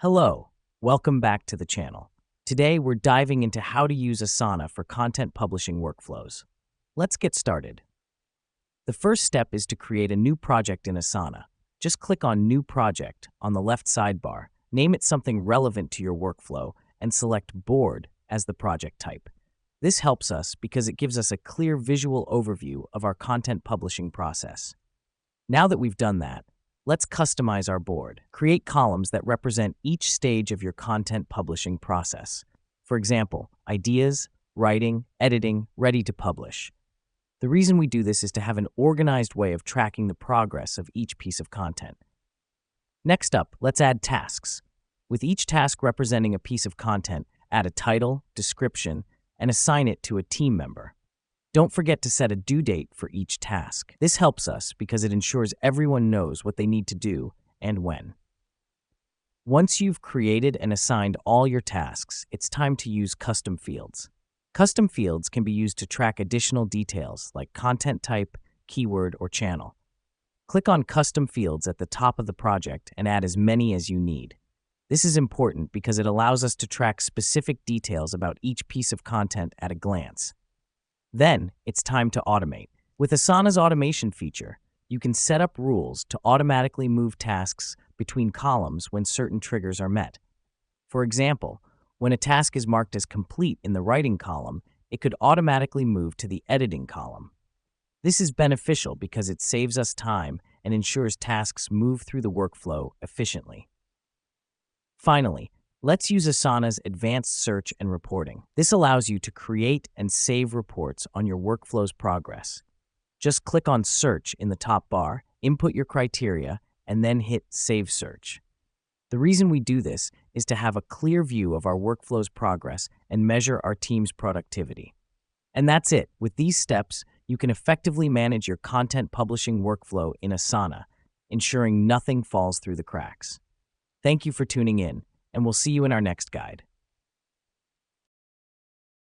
Hello, welcome back to the channel. Today we're diving into how to use Asana for content publishing workflows. Let's get started. The first step is to create a new project in Asana. Just click on New Project on the left sidebar, name it something relevant to your workflow, and select Board as the project type. This helps us because it gives us a clear visual overview of our content publishing process. Now that we've done that, let's customize our board. Create columns that represent each stage of your content publishing process. For example, ideas, writing, editing, ready to publish. The reason we do this is to have an organized way of tracking the progress of each piece of content. Next up, let's add tasks. With each task representing a piece of content, add a title, description, and assign it to a team member. Don't forget to set a due date for each task. This helps us because it ensures everyone knows what they need to do and when. Once you've created and assigned all your tasks, it's time to use custom fields. Custom fields can be used to track additional details like content type, keyword, or channel. Click on Custom Fields at the top of the project and add as many as you need. This is important because it allows us to track specific details about each piece of content at a glance. Then, it's time to automate. With Asana's automation feature, you can set up rules to automatically move tasks between columns when certain triggers are met. For example, when a task is marked as complete in the writing column, it could automatically move to the editing column. This is beneficial because it saves us time and ensures tasks move through the workflow efficiently. Finally, let's use Asana's advanced search and reporting. This allows you to create and save reports on your workflow's progress. Just click on Search in the top bar, input your criteria, and then hit Save Search. The reason we do this is to have a clear view of our workflow's progress and measure our team's productivity. And that's it. With these steps, you can effectively manage your content publishing workflow in Asana, ensuring nothing falls through the cracks. Thank you for tuning in, and we'll see you in our next guide.